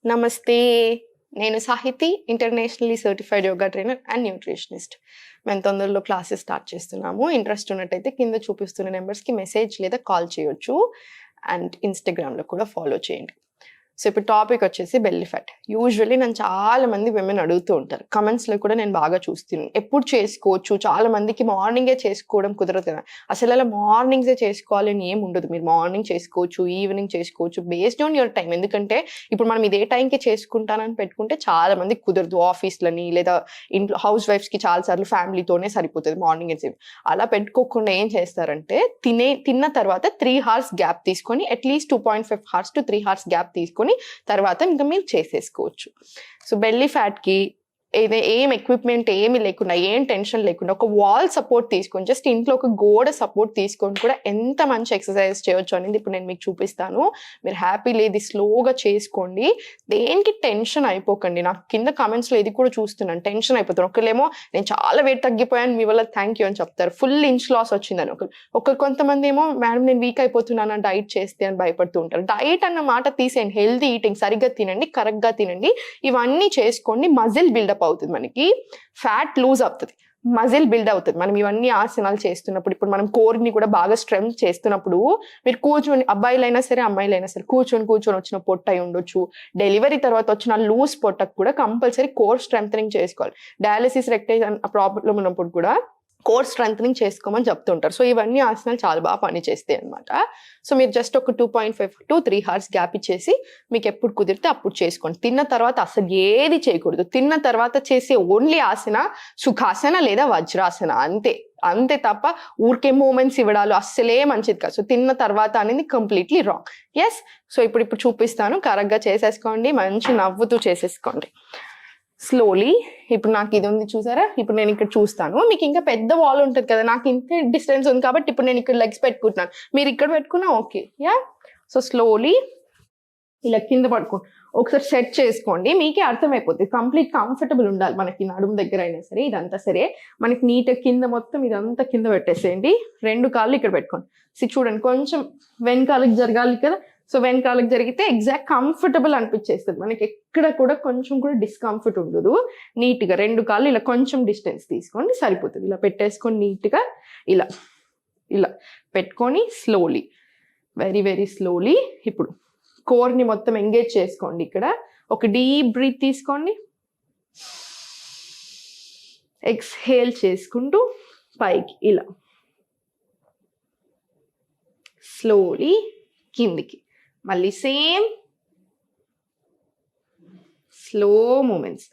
నమస్తే. నేను Sahiti, internationally certified yoga trainer and nutritionist. మేము తొందరలో క్లాసెస్ స్టార్ట్ చేస్తున్నాము. ఇంట్రెస్ట్ ఉన్నట్టయితే కింద చూపిస్తున్న నెంబర్స్కి మెసేజ్ లేదా కాల్ చేయొచ్చు. అండ్ ఇన్స్టాగ్రామ్లో కూడా ఫాలో చేయండి. సో ఇప్పుడు టాపిక్ వచ్చేసి బెల్లీ ఫ్యాట్. యూజువల్లీ నన్ను చాలా మంది విమెన్ అడుగుతూ ఉంటారు. కమెంట్స్లో కూడా నేను బాగా చూస్తున్నాను. ఎప్పుడు చేసుకోవచ్చు? చాలా మందికి మార్నింగే చేసుకోవడం కుదరదు కదా. అసలు అలా మార్నింగ్సే చేసుకోవాలి అని ఏమి ఉండదు. మీరు మార్నింగ్ చేసుకోవచ్చు, ఈవినింగ్ చేసుకోవచ్చు, బేస్డ్ ఆన్ యువర్ టైం. ఎందుకంటే ఇప్పుడు మనం ఇదే టైంకి చేసుకుంటానని పెట్టుకుంటే చాలా మందికి కుదరదు. ఆఫీస్లని లేదా ఇంట్లో హౌస్ వైఫ్స్కి చాలాసార్లు ఫ్యామిలీతోనే సరిపోతుంది మార్నింగ్ అండ్ ఈవినింగ్. అలా పెట్టుకోకుండా ఏం చేస్తారంటే తిన్న తర్వాత 3 hours గ్యాప్ తీసుకొని at least 2.5 hours to 3 hours gap తీసుకొని తర్వాత ఇంకా మీరు చేసేసుకోవచ్చు. సో బెల్లీ ఫ్యాట్కి ఏం ఎక్విప్మెంట్ ఏమి లేకుండా, ఏం టెన్షన్ లేకుండా ఒక వాల్ సపోర్ట్ తీసుకొని, జస్ట్ ఇంట్లో ఒక గోడ సపోర్ట్ తీసుకొని కూడా ఎంత మంచి ఎక్సర్సైజ్ చేయొచ్చు అనేది ఇప్పుడు నేను మీకు చూపిస్తాను. మీరు హ్యాపీ లేదు స్లోగా చేసుకోండి. దేనికి టెన్షన్ అయిపోకండి. నాకు కింద కామెంట్స్లో ఇది కూడా చూస్తున్నాను, టెన్షన్ అయిపోతాను. ఒకళ్ళేమో నేను చాలా వెయిట్ తగ్గిపోయాను మీ వల్ల థ్యాంక్ యూ అని చెప్తారు, ఫుల్ ఇంచ్ లాస్ వచ్చిందని. ఒకరు కొంతమంది ఏమో మేడం నేను వీక్ అయిపోతున్నాను డైట్ చేస్తే అని భయపడుతూ ఉంటారు. డైట్ అన్న మాట తీసేయండి. హెల్తీ ఈటింగ్, సరిగ్గా తినండి, కరెక్ట్గా తినండి, ఇవన్నీ చేసుకోండి. మజిల్ బిల్డప్ అవుతుంది, మనకి ఫ్యాట్ లూజ్ అవుతుంది, మజిల్ బిల్డ్ అవుతుంది. మనం ఇవన్నీ ఆసనాలు చేస్తున్నప్పుడు, ఇప్పుడు మనం కోర్ని కూడా బాగా స్ట్రెంగ్త్ చేస్తున్నప్పుడు మీరు కూర్చొని, అబ్బాయిలైనా సరే అమ్మాయిలైనా సరే కూర్చొని వచ్చిన పొట్ట అయి ఉండొచ్చు, డెలివరీ తర్వాత వచ్చిన లూజ్ పొట్టకు కూడా కంపల్సరీ కోర్ స్ట్రెంగ్ చేసుకోవాలి. డయాలసిస్ రెక్టేజ్ ప్రాబ్లం ఉన్నప్పుడు కూడా కోర్ స్ట్రెంగ్ చేసుకోమని చెప్తుంటారు. సో ఇవన్నీ ఆసనాలు చాలా బాగా పని చేస్తాయి అనమాట. సో మీరు జస్ట్ ఒక 2.5 to 3 hours గ్యాప్ ఇచ్చేసి మీకు ఎప్పుడు కుదిరితే అప్పుడు చేసుకోండి. తిన్న తర్వాత అసలు ఏది చేయకూడదు. తిన్న తర్వాత చేసే ఓన్లీ ఆసన సుఖాసన లేదా వజ్రాసన, అంతే తప్ప ఊరికే మూమెంట్స్ ఇవ్వడాలు అస్సలే మంచిది కాదు. సో తిన్న తర్వాత అనేది కంప్లీట్లీ రాంగ్. ఎస్, సో ఇప్పుడు చూపిస్తాను. కరెక్ట్గా చేసేసుకోండి, మంచి నవ్వుతూ చేసేసుకోండి స్లోలీ. ఇప్పుడు నాకు ఇది ఉంది చూసారా, ఇప్పుడు నేను ఇక్కడ చూస్తాను. మీకు ఇంకా పెద్ద వాల్ ఉంటుంది కదా, నాకు ఇంత డిస్టెన్స్ ఉంది కాబట్టి ఇప్పుడు నేను ఇక్కడ లెగ్స్ పెట్టుకుంటున్నాను, మీరు ఇక్కడ పెట్టుకున్నా ఓకే. యా, సో స్లోలీ ఇలా కింద పడుకోండి, ఒకసారి సెట్ చేసుకోండి, మీకే అర్థమైపోతుంది. కంప్లీట్ కంఫర్టబుల్ ఉండాలి మనకి, నడుము దగ్గర అయినా సరే ఇదంతా సరే. మనకి నీట్గా కింద మొత్తం ఇదంతా కింద పెట్టేసేయండి. 2 కాళ్ళు ఇక్కడ పెట్టుకోండి. చూడండి కొంచెం వెనకాలకి జరగాలి కదా, సో వెనకాలకు జరిగితే ఎగ్జాక్ట్ కంఫర్టబుల్ అనిపించేస్తుంది మనకి. ఎక్కడ కూడా కొంచెం కూడా డిస్కంఫర్ట్ ఉండదు. నీట్గా 2 కాళ్ళు ఇలా కొంచెం డిస్టెన్స్ తీసుకోండి, సరిపోతుంది. ఇలా పెట్టేసుకొని నీట్గా ఇలా పెట్టుకొని స్లోలీ, వెరీ వెరీ స్లోలీ ఇప్పుడు కోర్ని మొత్తం ఎంగేజ్ చేసుకోండి. ఇక్కడ ఒక డీప్ బ్రీత్ తీసుకోండి, ఎక్స్హేల్ చేసుకుంటూ పైకి ఇలా స్లోలీ కిందికి, మళ్ళీ సేమ్ స్లో మూమెంట్స్.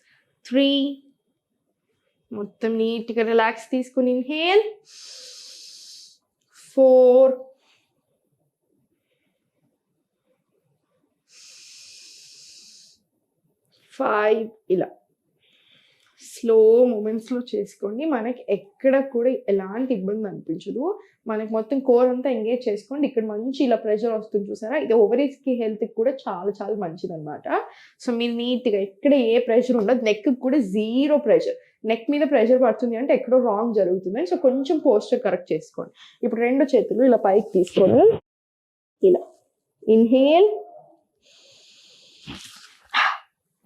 3 మొత్తం నీట్గా రిలాక్స్ తీసుకుని ఇన్హేల్, 4 5 ఇలా స్లో మూమెంట్స్లో చేసుకోండి. మనకి ఎక్కడ కూడా ఎలాంటి ఇబ్బంది అనిపించదు. మనకి మొత్తం కోర్ అంతా ఎంగేజ్ చేసుకోండి. ఇక్కడ మంచి ఇలా ప్రెషర్ వస్తుంది చూసారా, ఇది ఓవరీస్కి హెల్త్కి కూడా చాలా చాలా మంచిది అనమాట. సో మీరు నీట్గా ఎక్కడ ఏ ప్రెషర్ ఉండదు, నెక్కి కూడా 0 ప్రెషర్. నెక్ మీద ప్రెషర్ పడుతుంది అంటే ఎక్కడో రాంగ్ జరుగుతుంది. సో కొంచెం పోస్చర్ కరెక్ట్ చేసుకోండి. ఇప్పుడు 2 చేతులు ఇలా పైకి తీసుకొని ఇలా ఇన్హేల్,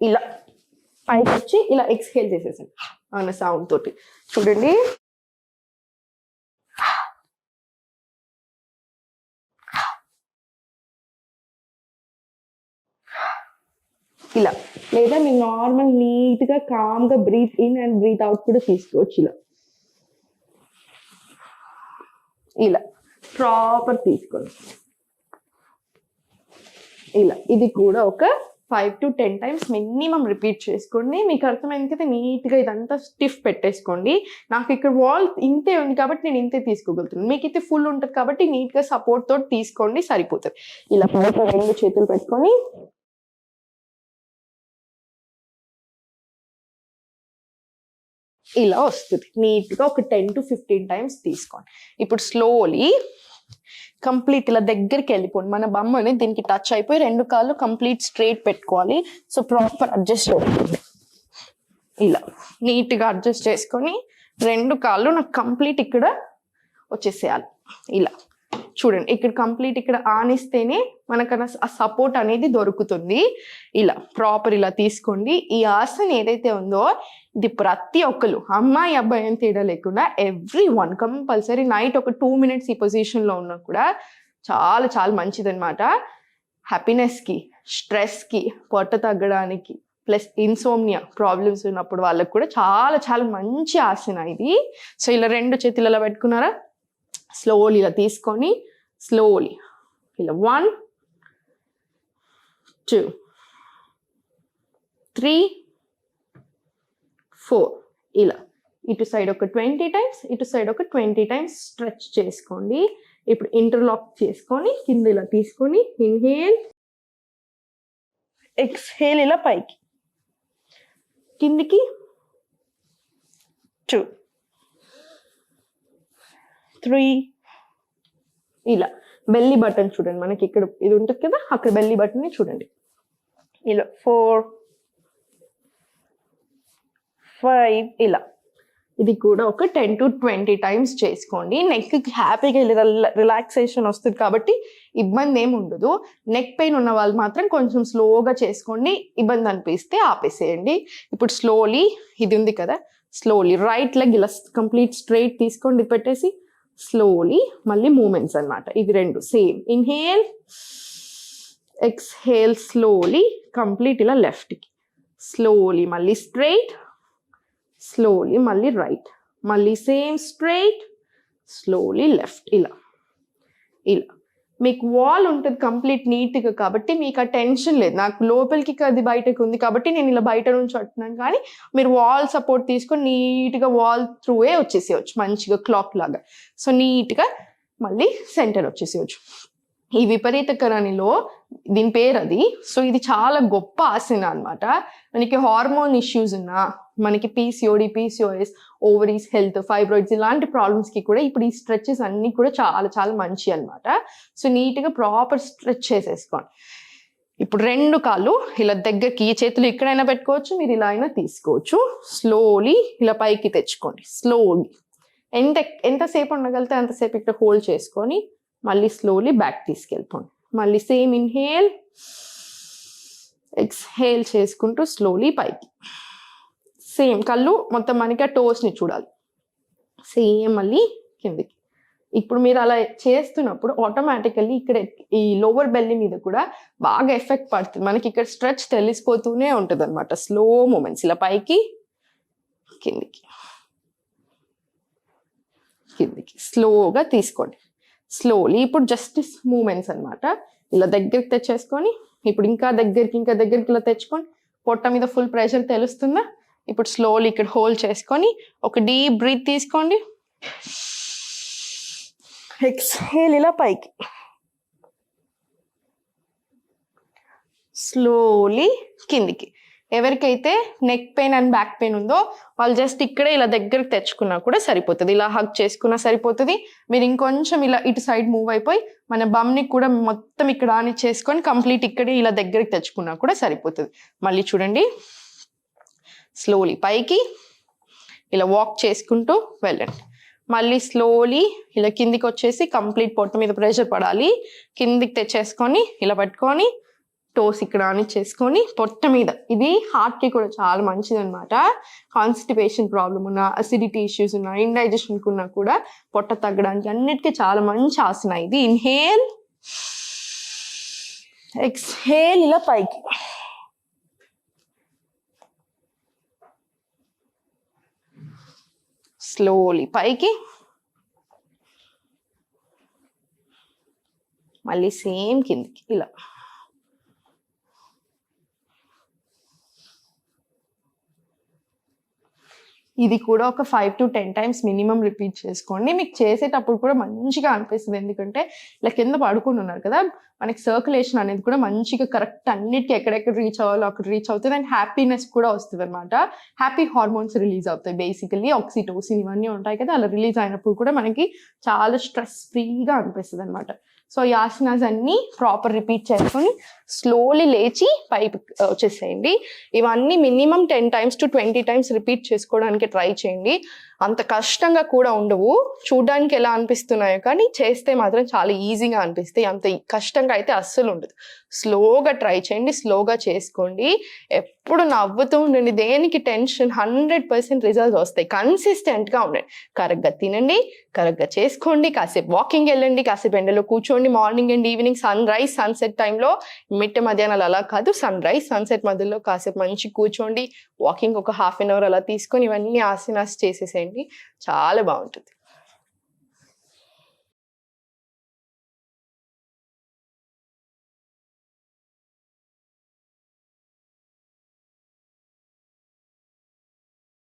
ఇలా పైకి వచ్చి ఇలా ఎక్స్హేల్ చేసేసాను అన్న సౌండ్ తోటి. చూడండి ఇలా, లేదా మీరు నార్మల్ నీట్గా కామ్గా breathe in and breathe out కూడా తీసుకోవచ్చు. ఇలా ప్రాపర్ తీసుకోండి. ఇలా ఇది కూడా ఒక 5 to 10 times మినిమం రిపీట్ చేసుకోండి. మీకు అర్థమైంది కదా, నీట్గా ఇదంతా స్టిఫ్ పెట్టేసుకోండి. నాకు ఇక్కడ వాల్ ఇంతే ఉంది కాబట్టి నేను ఇంతే తీసుకోగలుగుతున్నాను. మీకు అయితే ఫుల్ ఉంటుంది కాబట్టి నీట్గా సపోర్ట్ తోటి తీసుకోండి, సరిపోతుంది. ఇలా 2 చేతులు పెట్టుకొని ఇలా వస్తుంది నీట్గా. ఒక 10 to 15 times తీసుకోండి. ఇప్పుడు స్లోలీ కంప్లీట్ ఇలా దగ్గరికి వెళ్ళిపోండి. మన బొమ్మని దీనికి టచ్ అయిపోయి 2 కాళ్ళు కంప్లీట్ స్ట్రైట్ పెట్టుకోవాలి. సో ప్రాపర్ అడ్జస్ట్ అవుతుంది. ఇలా నీట్గా అడ్జస్ట్ చేసుకొని 2 కాళ్ళు నాకు కంప్లీట్ ఇక్కడ వచ్చేసేయాలి. ఇలా చూడండి ఇక్కడ కంప్లీట్ ఇక్కడ ఆనిస్తేనే మనకు ఆ సపోర్ట్ అనేది దొరుకుతుంది. ఇలా ప్రాపర్ ఇలా తీసుకోండి. ఈ ఆసన ఏదైతే ఉందో ఇది ప్రతి ఒక్కరు అమ్మాయి అబ్బాయి అని తేడా లేకుండా everyone కంపల్సరీ నైట్ ఒక 2 minutes ఈ పొజిషన్లో ఉన్నా కూడా చాలా చాలా మంచిదన్నమాట. హ్యాపీనెస్కి, స్ట్రెస్కి, పొట్ట తగ్గడానికి, ప్లస్ ఇన్సోమ్నియా ప్రాబ్లమ్స్ ఉన్నప్పుడు వాళ్ళకి కూడా చాలా చాలా మంచి ఆసన ఇది. సో ఇలా 2 చేతులు ఇలా పెట్టుకున్నారా, స్లోలీ ఇలా తీసుకొని స్లోలీ ఇలా 1 2 3 4 ఇలా ఇటు సైడ్ ఒక 20 times, ఇటు సైడ్ ఒక 20 times స్ట్రెచ్ చేసుకోండి. ఇప్పుడు ఇంటర్లాక్ చేసుకొని కింద ఇలా తీసుకొని ఇన్హేల్, ఎక్స్హేల్ ఇలా పైకి కిందికి 2 3 ఇలా బెల్లీ బటన్ చూడండి, మనకి ఇక్కడ ఇది ఉంటుంది కదా అక్కడ బెల్లీ బటన్ని చూడండి. ఇలా 4 5 ఇలా ఇది కూడా ఒక 10 to 20 times చేసుకోండి. నెక్కి హ్యాపీగా రిలాక్సేషన్ వస్తుంది కాబట్టి ఇబ్బంది ఏమి ఉండదు. నెక్ పెయిన్ ఉన్న వాళ్ళు మాత్రం కొంచెం స్లోగా చేసుకోండి, ఇబ్బంది అనిపిస్తే ఆపేసేయండి. ఇప్పుడు స్లోలీ ఇది ఉంది కదా, స్లోలీ రైట్ లెగ్ ఇలా కంప్లీట్ స్ట్రైట్ తీసుకోండి, పెట్టేసి స్లోలీ మళ్ళీ మూమెంట్స్ అన్నమాట. ఇది 2 same. Inhale, exhale, slowly complete ఇలా లెఫ్ట్కి, స్లోలీ మళ్ళీ స్ట్రైట్, స్లోలీ మళ్ళీ రైట్, మళ్ళీ సేమ్ స్ట్రైట్, స్లోలీ లెఫ్ట్. ఇలా ఇలా మీకు వాల్ ఉంటుంది కంప్లీట్ నీట్గా కాబట్టి మీకు ఆ టెన్షన్ లేదు. నాకు లోపలికి అది బయటకు ఉంది కాబట్టి నేను ఇలా బయట నుంచి అంటున్నాను, కానీ మీరు వాల్ సపోర్ట్ తీసుకొని నీట్గా వాల్ త్రూవే వచ్చేసేయచ్చు మంచిగా క్లాక్ లాగా. సో నీట్గా మళ్ళీ సెంటర్ వచ్చేసేయచ్చు. ఈ విపరీతకరణిలో దీని పేరు అది. సో ఇది చాలా గొప్ప ఆసన అనమాట. మనకి హార్మోన్ ఇష్యూస్ ఉన్నా, మనకి PCOD, PCOS, ovaries health, fibroids ఇలాంటి ప్రాబ్లమ్స్కి కూడా ఇప్పుడు ఈ స్ట్రెచెస్ అన్నీ కూడా చాలా చాలా మంచి అనమాట. సో నీట్గా ప్రాపర్ స్ట్రెచ్ చేసేసుకోండి. ఇప్పుడు 2 కాళ్ళు ఇలా దగ్గరికి, ఈ చేతులు ఎక్కడైనా పెట్టుకోవచ్చు, మీరు ఇలా అయినా తీసుకోవచ్చు. స్లోలీ ఇలా పైకి తెచ్చుకోండి. స్లోలీ ఎంతసేపు ఉండగలితే అంతసేపు ఇక్కడ హోల్డ్ చేసుకొని మళ్ళీ స్లోలీ బ్యాక్ తీసుకెళ్ళిపోండి. మళ్ళీ సేమ్ ఇన్హేల్, ఎక్స్హేల్ చేసుకుంటూ స్లోలీ పైకి. సేమ్ కళ్ళు మొత్తం మనకి ఆ టోస్ని చూడాలి. సేమ్ మళ్ళీ కిందికి. ఇప్పుడు మీరు అలా చేస్తున్నప్పుడు ఆటోమేటికల్లీ ఇక్కడ ఈ లోవర్ బెల్లీ మీద కూడా బాగా ఎఫెక్ట్ పడుతుంది. మనకి ఇక్కడ స్ట్రెచ్ తెలిసిపోతూనే ఉంటుంది అనమాట. స్లో మూమెంట్స్ ఇలా పైకి, కిందికి, కిందికి స్లోగా తీసుకోండి. స్లోలీ ఇప్పుడు జస్టిస్ మూమెంట్స్ అనమాట. ఇలా దగ్గరికి తెచ్చేసుకొని ఇప్పుడు ఇంకా దగ్గరికి ఇలా తెచ్చుకొని పొట్ట మీద ఫుల్ ప్రెషర్ తెలుస్తుందా. ఇప్పుడు స్లోలీ ఇక్కడ హోల్డ్ చేసుకొని ఒక డీప్ బ్రీత్ తీసుకోండి. ఎక్స్హేల్ ఇలా పైకి, స్లోలీ కిందికి. ఎవరికైతే neck pain and back pain ఉందో వాళ్ళు జస్ట్ ఇక్కడే ఇలా దగ్గరికి తెచ్చుకున్నా కూడా సరిపోతుంది. ఇలా హగ్ చేసుకున్నా సరిపోతుంది. మీరు ఇంకొంచెం ఇలా ఇటు సైడ్ మూవ్ అయిపోయి మన బమ్ని కూడా మొత్తం ఇక్కడ ఆని చేసుకొని కంప్లీట్ ఇక్కడే ఇలా దగ్గరికి తెచ్చుకున్నా కూడా సరిపోతుంది. మళ్ళీ చూడండి, స్లోలీ పైకి ఇలా వాక్ చేసుకుంటూ వెళ్ళండి. మళ్ళీ స్లోలీ ఇలా కిందికి వచ్చేసి కంప్లీట్ పొట్ట మీద ప్రెషర్ పడాలి. కిందికి తెచ్చేసుకొని ఇలా పట్టుకొని టోస్ ఇక్కడ ఆని చేసుకొని పొట్ట మీద. ఇది హార్ట్కి కూడా చాలా మంచిది అనమాట. కాన్స్టిపేషన్ ప్రాబ్లమ్ ఉన్నా, అసిడిటీ ఇష్యూస్ ఉన్నా, ఇండైజెషన్కి ఉన్నా కూడా పొట్ట తగ్గడానికి అన్నిటికీ చాలా మంచి ఆసన ఇది. ఇన్హేల్, ఎక్స్హేల్ ఇలా పైకి, స్లోలీ పైకి, మళ్ళీ సేమ్ కిందికి ఇలా. ఇది కూడా ఒక 5 to 10 times మినిమం రిపీట్ చేసుకోండి. మీకు చేసేటప్పుడు కూడా మంచిగా అనిపిస్తుంది. ఎందుకంటే ఇలా కింద పడుకొని ఉన్నారు కదా, మనకి సర్క్యులేషన్ అనేది కూడా మంచిగా కరెక్ట్ అన్నిటికీ ఎక్కడెక్కడ రీచ్ అవ్వాలో అక్కడ రీచ్ అవుతుంది. అండ్ హ్యాపీనెస్ కూడా వస్తుంది అనమాట. హ్యాపీ హార్మోన్స్ రిలీజ్ అవుతాయి. బేసికల్లీ ఆక్సిటోసిన్ ఇవన్నీ ఉంటాయి కదా, అలా రిలీజ్ అయినప్పుడు కూడా మనకి చాలా స్ట్రెస్ ఫ్రీగా అనిపిస్తుంది అనమాట. సో ఈ ఆసనాస్ అన్నీ ప్రాపర్ రిపీట్ చేసుకొని స్లోలీ లేచి పైకి వచ్చేసేయండి. ఇవన్నీ minimum 10 times to 20 times repeat చేసుకోవడానికి ట్రై చేయండి. అంత కష్టంగా కూడా ఉండవు. చూడ్డానికి ఎలా అనిపిస్తున్నాయో కానీ చేస్తే మాత్రం చాలా ఈజీగా అనిపిస్తాయి. అంత కష్టంగా అయితే అస్సలు ఉండదు. స్లోగా ట్రై చేయండి, స్లోగా చేసుకోండి. ఎప్పుడు నవ్వుతూ ఉండండి. దేనికి టెన్షన్, 100% రిజల్ట్స్ వస్తాయి. కన్సిస్టెంట్గా ఉండండి. కరెక్ట్గా తినండి, కరెక్ట్గా చేసుకోండి, కాసేపు వాకింగ్ వెళ్ళండి, కాసేపు ఎండలో కూర్చోండి. Morning and evening sunrise sunset టైంలో, మిట్ట మధ్యాహ్నాలు అలా కాదు, సన్ రైజ్ సన్సెట్ మధ్యలో కాసేపు మంచి కూర్చోండి. వాకింగ్ ఒక 1/2 అన్ అవర్ అలా తీసుకొని ఇవన్నీ ఆసనాస్ చేసేసేయండి. చాలా బాగుంటుంది.